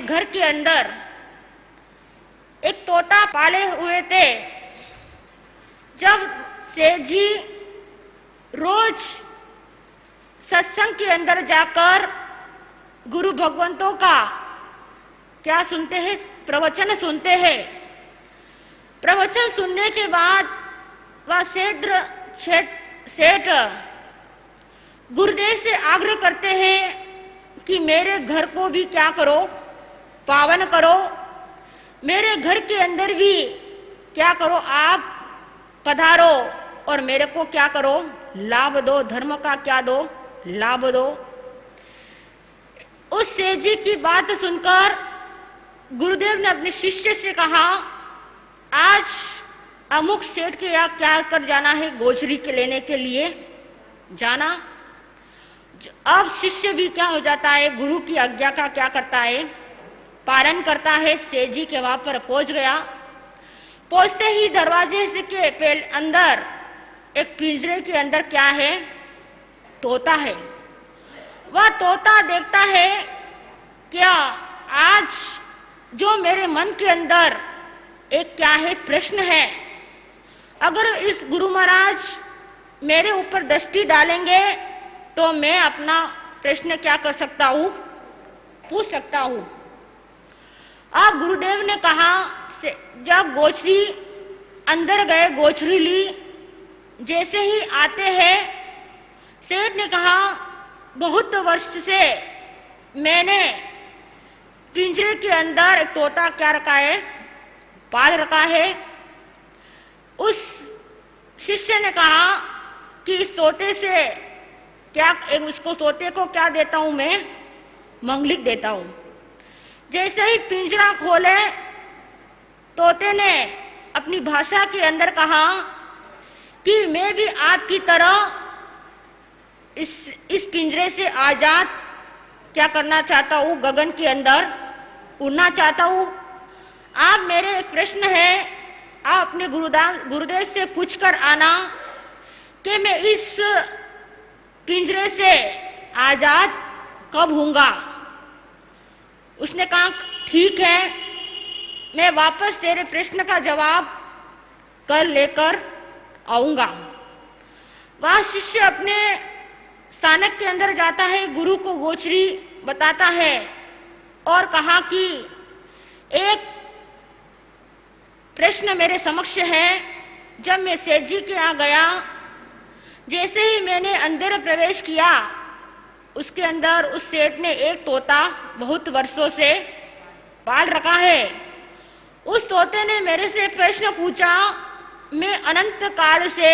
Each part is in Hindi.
घर के अंदर एक तोता पाले हुए थे। जब सेठ जी रोज सत्संग के अंदर जाकर गुरु भगवंतों का क्या सुनते हैं, प्रवचन सुनते हैं। प्रवचन सुनने के बाद वह सेठ गुरुदेव से आग्रह करते हैं कि मेरे घर को भी क्या करो, पावन करो, मेरे घर के अंदर भी क्या करो, आप पधारो और मेरे को क्या करो, लाभ दो, धर्म का क्या दो, लाभ दो। उस सेठ जी की बात सुनकर गुरुदेव ने अपने शिष्य से कहा, आज अमुक सेठ के यहाँ क्या कर जाना है, गोचरी के लेने के लिए जाना। अब शिष्य भी क्या हो जाता है, गुरु की आज्ञा का क्या करता है, पालन करता है। सेठ जी के वहां पर पहुंच गया। पहुंचते ही दरवाजे से के अंदर एक पिंजरे के अंदर क्या है, तोता है। वह तोता देखता है, क्या आज जो मेरे मन के अंदर एक क्या है, प्रश्न है, अगर इस गुरु महाराज मेरे ऊपर दृष्टि डालेंगे तो मैं अपना प्रश्न क्या कर सकता हूं, पूछ सकता हूं। अब गुरुदेव ने कहा, जब गोचरी अंदर गए, गोचरी ली, जैसे ही आते हैं सेठ ने कहा, बहुत वर्ष से मैंने पिंजरे के अंदर एक तोता क्या रखा है, पाल रखा है। उस शिष्य ने कहा कि इस तोते से क्या, उसको तोते को क्या देता हूं मैं, मंगलिक देता हूं। जैसे ही पिंजरा खोले, तोते ने अपनी भाषा के अंदर कहा कि मैं भी आपकी तरह इस पिंजरे से आजाद क्या करना चाहता हूं, गगन के अंदर उड़ना चाहता हूं। आप मेरे एक प्रश्न है, आप अपने गुरुदेव से पूछकर आना कि मैं इस पिंजरे से आजाद कब होऊंगा। उसने कहा, ठीक है, मैं वापस तेरे प्रश्न का जवाब कल लेकर आऊंगा। वह शिष्य अपने स्थानक के अंदर जाता है, गुरु को गोचरी बताता है और कहा कि एक प्रश्न मेरे समक्ष है। जब मैं सेठ जी के यहाँ गया, जैसे ही मैंने अंदर प्रवेश किया, उसके अंदर उस सेठ ने एक तोता बहुत वर्षों से पाल रखा है। उस तोते ने मेरे से प्रश्न पूछा, मैं अनंत काल से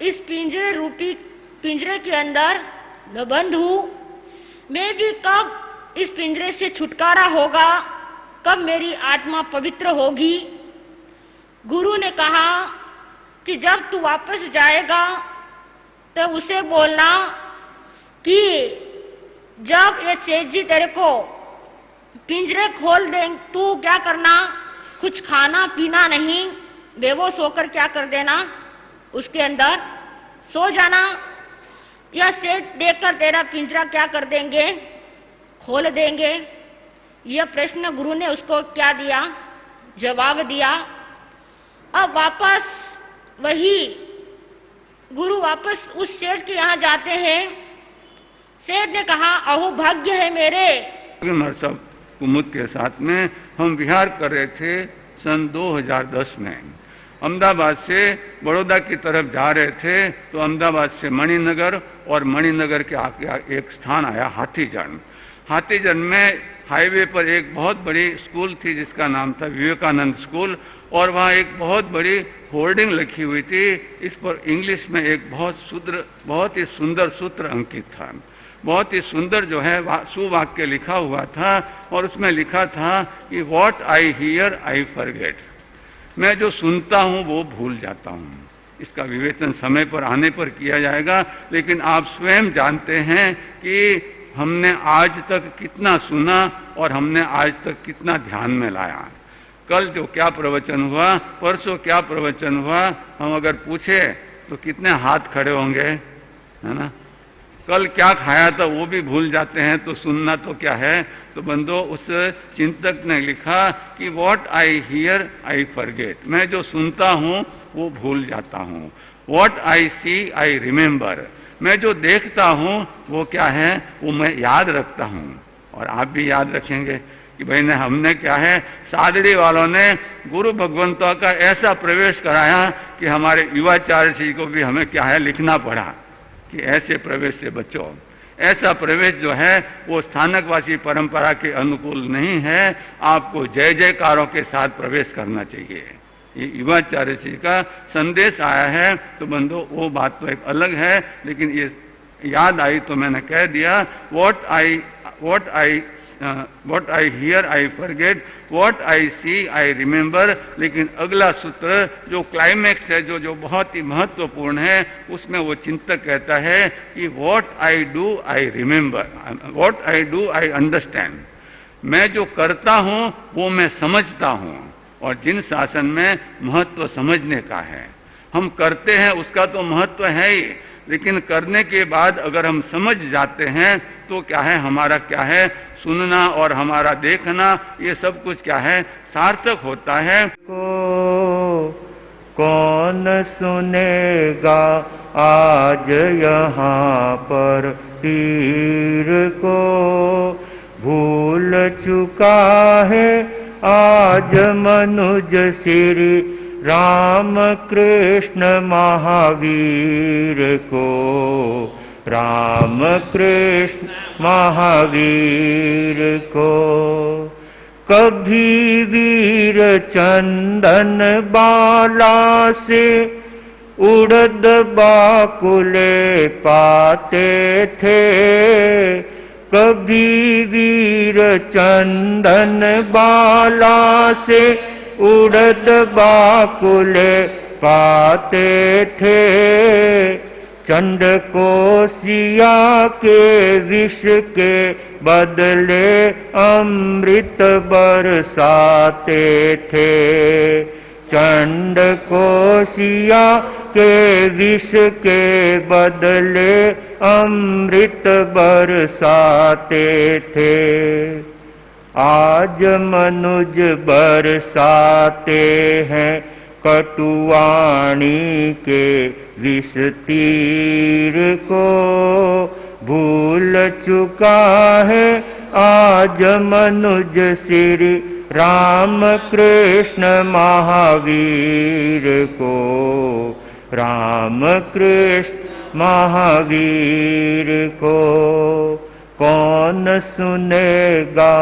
इस पिंजरे रूपी पिंजरे के अंदर बंद हूं, मैं भी कब इस पिंजरे से छुटकारा होगा, कब मेरी आत्मा पवित्र होगी। गुरु ने कहा कि जब तू वापस जाएगा तो उसे बोलना कि जब ये सेठ जी तेरे को पिंजरे खोल दें, तू क्या करना, कुछ खाना पीना नहीं, बेहोश होकर क्या कर देना, उसके अंदर सो जाना, या सेठ देखकर तेरा पिंजरा क्या कर देंगे, खोल देंगे। यह प्रश्न गुरु ने उसको क्या दिया, जवाब दिया। अब वापस वही गुरु वापस उस सेठ के यहाँ जाते हैं। सेठ ने कहा, अहो भाग्य है मेरे। सब कुमुद के साथ में हम विहार कर रहे थे सन 2010 में। अहमदाबाद से बड़ौदा की तरफ जा रहे थे तो अहमदाबाद से मणिनगर और मणिनगर के आगे एक स्थान आया हाथीजन। हाथीजन में हाईवे पर एक बहुत बड़ी स्कूल थी जिसका नाम था विवेकानंद स्कूल, और वहाँ एक बहुत बड़ी होर्डिंग लिखी हुई थी। इस पर इंग्लिश में एक बहुत ही सुंदर सूत्र अंकित था, बहुत ही सुंदर जो है सुवाक्य लिखा हुआ था, और उसमें लिखा था कि what I hear I forget, मैं जो सुनता हूँ वो भूल जाता हूँ। इसका विवेचन समय पर आने पर किया जाएगा, लेकिन आप स्वयं जानते हैं कि हमने आज तक कितना सुना और हमने आज तक कितना ध्यान में लाया। कल जो क्या प्रवचन हुआ, परसों क्या प्रवचन हुआ, हम अगर पूछे तो कितने हाथ खड़े होंगे, है ना। कल क्या खाया था वो भी भूल जाते हैं, तो सुनना तो क्या है। तो बंदो, उस चिंतक ने लिखा कि what I hear I forget, मैं जो सुनता हूँ वो भूल जाता हूँ। What I see I remember, मैं जो देखता हूँ वो क्या है, वो मैं याद रखता हूँ। और आप भी याद रखेंगे कि भाई ने हमने क्या है, सादड़ी वालों ने गुरु भगवंतों का ऐसा प्रवेश कराया कि हमारे युवाचार्य जी को भी हमें क्या है, लिखना पड़ा कि ऐसे प्रवेश से बचो। ऐसा प्रवेश जो है वो स्थानकवासी परंपरा के अनुकूल नहीं है, आपको जय जयकारों के साथ प्रवेश करना चाहिए। ये युवाचार्य जी का संदेश आया है। तो बंधु, वो बात तो एक अलग है, लेकिन ये याद आई तो मैंने कह दिया। What I hear I forget, what I see I remember. लेकिन अगला सूत्र जो क्लाइमैक्स है, जो बहुत ही महत्वपूर्ण है, उसमें वो चिंतक कहता है कि what I do I remember, what I do I understand. मैं जो करता हूँ वो मैं समझता हूँ। और जिन शासन में महत्व समझने का है, हम करते हैं उसका तो महत्व है ही, लेकिन करने के बाद अगर हम समझ जाते हैं तो क्या है, हमारा क्या है, सुनना और हमारा देखना, ये सब कुछ क्या है, सार्थक होता है। कौन सुनेगा आज यहाँ पर पीर को, भूल चुका है आज मनुज श्री राम कृष्ण महावीर को, राम कृष्ण महावीर को। कभी वीर चंदन बाला से उड़द बाकुले पाते थे, कभी वीर चंदन बाला से उड़द बाकुले पाते थे, चंड को सिया के विष के बदले अमृत बरसाते थे, चंड को सिया के विष के बदले अमृत बरसाते थे। आज मनुज बरसाते हैं कटुवाणी के विष तीर को, भूल चुका है आज मनुज श्री राम कृष्ण महावीर को, राम कृष्ण महावीर को। कौन सुनेगा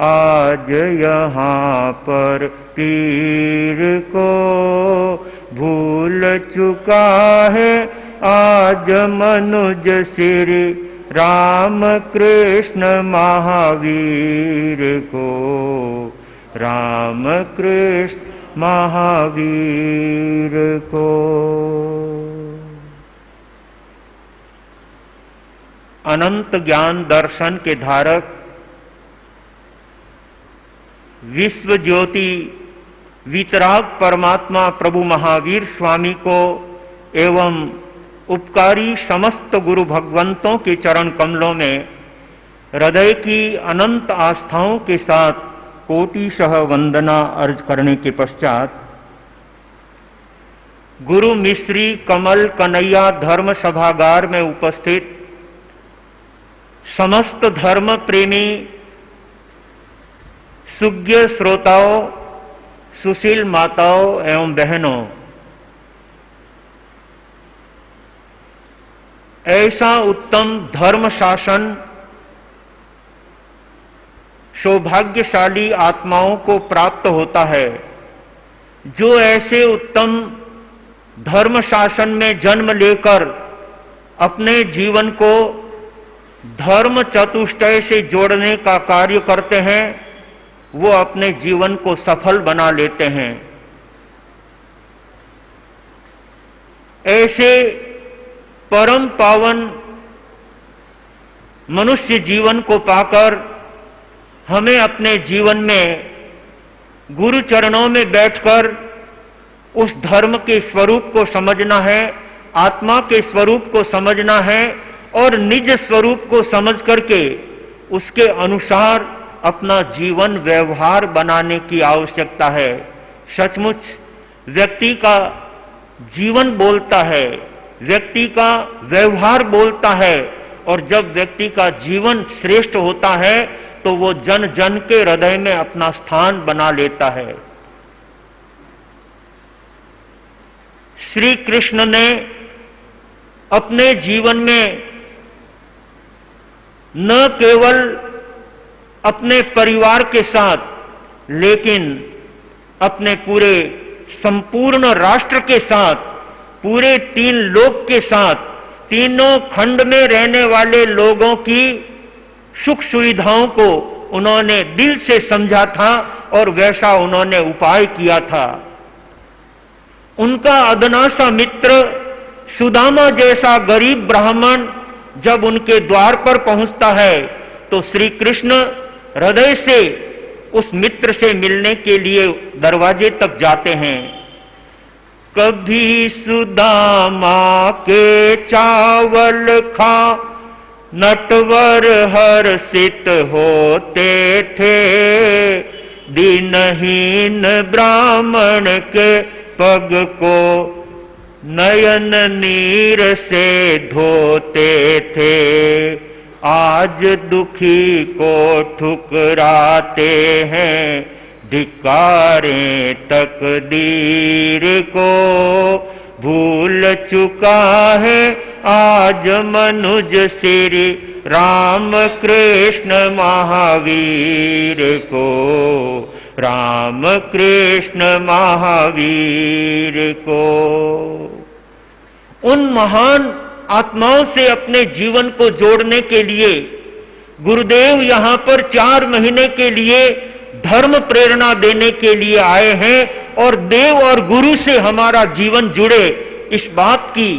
आज यहाँ पर पीर को, भूल चुका है आज मनुज श्री राम कृष्ण महावीर को, राम कृष्ण महावीर को। अनंत ज्ञान दर्शन के धारक विश्व ज्योति वितराग परमात्मा प्रभु महावीर स्वामी को एवं उपकारी समस्त गुरु भगवंतों के चरण कमलों में हृदय की अनंत आस्थाओं के साथ कोटिशः वंदना अर्ज करने के पश्चात गुरु मिश्री कमल कन्हैया धर्म सभागार में उपस्थित समस्त धर्म प्रेमी सुज्ञ श्रोताओं, सुशील माताओं एवं बहनों, ऐसा उत्तम धर्म शासन सौभाग्यशाली आत्माओं को प्राप्त होता है जो ऐसे उत्तम धर्म शासन में जन्म लेकर अपने जीवन को धर्म चतुष्टय से जोड़ने का कार्य करते हैं, वो अपने जीवन को सफल बना लेते हैं। ऐसे परम पावन मनुष्य जीवन को पाकर हमें अपने जीवन में गुरु चरणों में बैठकर उस धर्म के स्वरूप को समझना है, आत्मा के स्वरूप को समझना है और निज स्वरूप को समझ करके उसके अनुसार अपना जीवन व्यवहार बनाने की आवश्यकता है। सचमुच व्यक्ति का जीवन बोलता है, व्यक्ति का व्यवहार बोलता है, और जब व्यक्ति का जीवन श्रेष्ठ होता है तो वो जन जन के हृदय में अपना स्थान बना लेता है। श्री कृष्ण ने अपने जीवन में न केवल अपने परिवार के साथ लेकिन अपने पूरे संपूर्ण राष्ट्र के साथ, पूरे 3 लोक के साथ, तीनों खंड में रहने वाले लोगों की सुख सुविधाओं को उन्होंने दिल से समझा था और वैसा उन्होंने उपाय किया था। उनका अदना सा मित्र सुदामा जैसा गरीब ब्राह्मण जब उनके द्वार पर पहुंचता है तो श्री कृष्ण हृदय से उस मित्र से मिलने के लिए दरवाजे तक जाते हैं। कभी सुदामा के चावल खा नटवर हर्षित होते थे, दीनहीन ब्राह्मण के पग को नयन नीर से धोते थे। आज दुखी को ठुकराते हैं, धिक्कारें तकदीर को। भूल चुका है आज मनुज श्री राम कृष्ण महावीर को, राम कृष्ण महावीर को। उन महान आत्माओं से अपने जीवन को जोड़ने के लिए गुरुदेव यहां पर 4 महीने के लिए धर्म प्रेरणा देने के लिए आए हैं और देव और गुरु से हमारा जीवन जुड़े इस बात की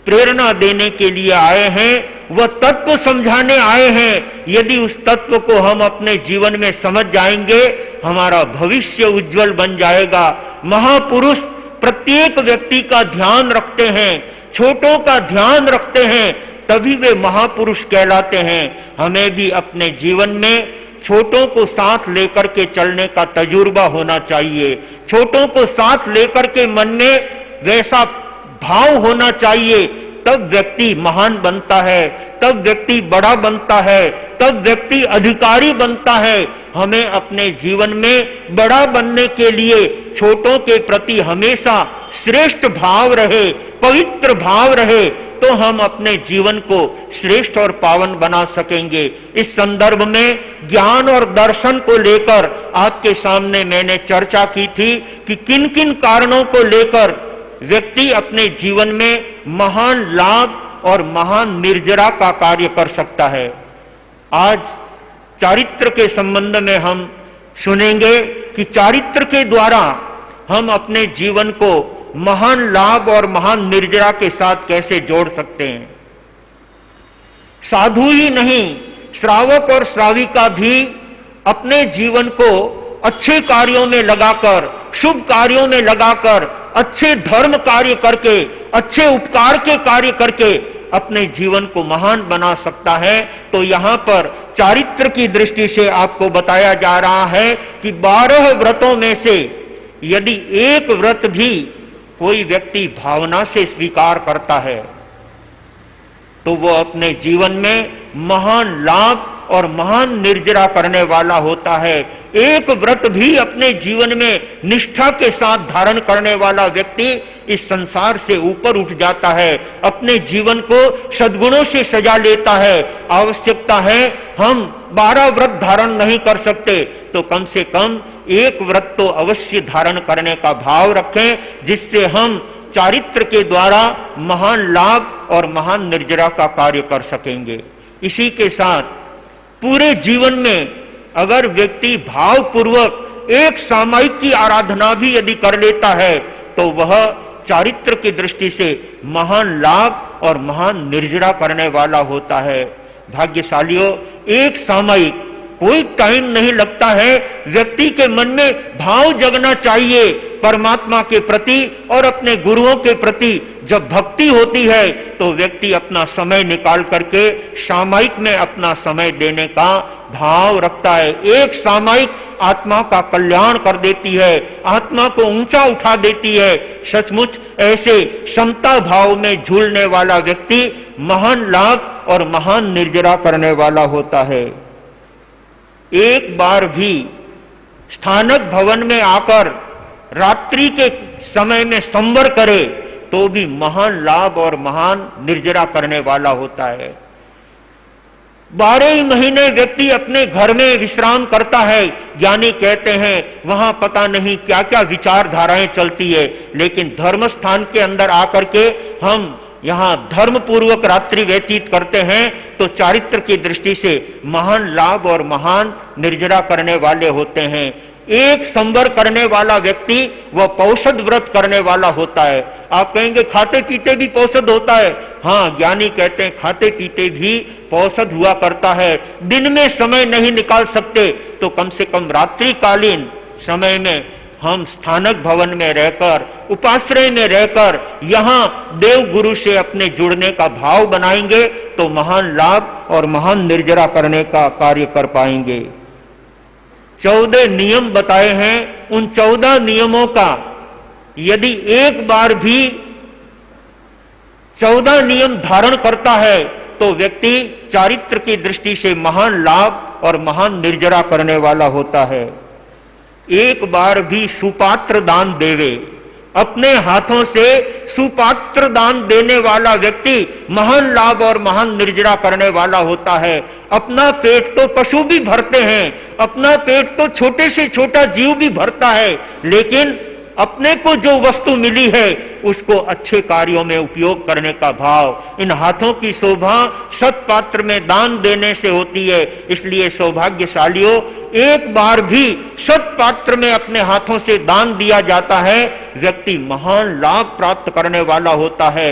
प्रेरणा देने के लिए आए हैं। वह तत्व समझाने आए हैं। यदि उस तत्व को हम अपने जीवन में समझ जाएंगे हमारा भविष्य उज्जवल बन जाएगा। महापुरुष प्रत्येक व्यक्ति का ध्यान रखते हैं, छोटों का ध्यान रखते हैं, तभी वे महापुरुष कहलाते हैं। हमें भी अपने जीवन में छोटों को साथ लेकर के चलने का तजुर्बा होना चाहिए। छोटों को साथ लेकर के मन में वैसा भाव होना चाहिए, तब व्यक्ति महान बनता है, तब व्यक्ति बड़ा बनता है, तब व्यक्ति अधिकारी बनता है। हमें अपने जीवन में बड़ा बनने के लिए छोटों के प्रति हमेशा श्रेष्ठ भाव रहे, पवित्र भाव रहे, तो हम अपने जीवन को श्रेष्ठ और पावन बना सकेंगे। इस संदर्भ में ज्ञान और दर्शन को लेकर आपके सामने मैंने चर्चा की थी कि किन किन कारणों को लेकर व्यक्ति अपने जीवन में महान लाभ और महान निर्जरा का कार्य कर सकता है। आज चारित्र के संबंध में हम सुनेंगे कि चारित्र के द्वारा हम अपने जीवन को महान लाभ और महान निर्जरा के साथ कैसे जोड़ सकते हैं। साधु ही नहीं, श्रावक और श्राविका भी अपने जीवन को अच्छे कार्यों में लगाकर, शुभ कार्यों में लगाकर, अच्छे धर्म कार्य करके, अच्छे उपकार के कार्य करके अपने जीवन को महान बना सकता है। तो यहां पर चारित्र की दृष्टि से आपको बताया जा रहा है कि 12 व्रतों में से यदि एक व्रत भी कोई व्यक्ति भावना से स्वीकार करता है तो वो अपने जीवन में महान लाभ और महान निर्जरा करने वाला होता है। एक व्रत भी अपने जीवन में निष्ठा के साथ धारण करने वाला व्यक्ति इस संसार से ऊपर उठ जाता है, अपने जीवन को सद्गुणों से सजा लेता है। आवश्यकता है हम 12 व्रत धारण नहीं कर सकते तो कम से कम एक व्रत तो अवश्य धारण करने का भाव रखें, जिससे हम चारित्र के द्वारा महान लाभ और महान निर्जरा का कार्य कर सकेंगे। इसी के साथ पूरे जीवन में अगर व्यक्ति भावपूर्वक एक सामायिक की आराधना भी यदि कर लेता है तो वह चारित्र की दृष्टि से महान लाभ और महान निर्जरा करने वाला होता है। भाग्यशालियों, एक सामायिक कोई टाइम नहीं लगता है। व्यक्ति के मन में भाव जगना चाहिए परमात्मा के प्रति और अपने गुरुओं के प्रति। जब भक्ति होती है तो व्यक्ति अपना समय निकाल करके सामायिक में अपना समय देने का भाव रखता है। एक सामायिक आत्मा का कल्याण कर देती है, आत्मा को ऊंचा उठा देती है। सचमुच ऐसे समता भाव में झूलने वाला व्यक्ति महान लाभ और महान निर्जरा करने वाला होता है। एक बार भी स्थानक भवन में आकर रात्रि के समय में संवर करे तो भी महान लाभ और महान निर्जरा करने वाला होता है। 12 महीने व्यक्ति अपने घर में विश्राम करता है। ज्ञानी कहते हैं वहां पता नहीं क्या क्या विचारधाराएं चलती है, लेकिन धर्म स्थान के अंदर आकर के हम यहां धर्म पूर्वक रात्रि व्यतीत करते हैं तो चारित्र की दृष्टि से महान लाभ और महान निर्जरा करने वाले होते हैं। एक संवर करने वाला व्यक्ति वह पौषध व्रत करने वाला होता है। आप कहेंगे खाते पीते भी पौषध होता है। हाँ, ज्ञानी कहते हैं खाते पीते भी पौषध हुआ करता है। दिन में समय नहीं निकाल सकते तो कम से कम रात्रिकालीन समय में हम स्थानक भवन में रहकर, उपाश्रय में रहकर यहाँ देव गुरु से अपने जुड़ने का भाव बनाएंगे तो महान लाभ और महान निर्जरा करने का कार्य कर पाएंगे। 14 नियम बताए हैं। उन 14 नियमों का यदि एक बार भी 14 नियम धारण करता है तो व्यक्ति चारित्र की दृष्टि से महान लाभ और महान निर्जरा करने वाला होता है। एक बार भी सुपात्र दान देवे, अपने हाथों से सुपात्र दान देने वाला व्यक्ति महान लाभ और महान निर्जरा करने वाला होता है। अपना पेट तो पशु भी भरते हैं, अपना पेट तो छोटे से छोटा जीव भी भरता है, लेकिन अपने को जो वस्तु मिली है उसको अच्छे कार्यों में उपयोग करने का भाव। इन हाथों की शोभा सत्पात्र में दान देने से होती है। इसलिए सौभाग्यशालियों, एक बार भी सत्पात्र में अपने हाथों से दान दिया जाता है, व्यक्ति महान लाभ प्राप्त करने वाला होता है।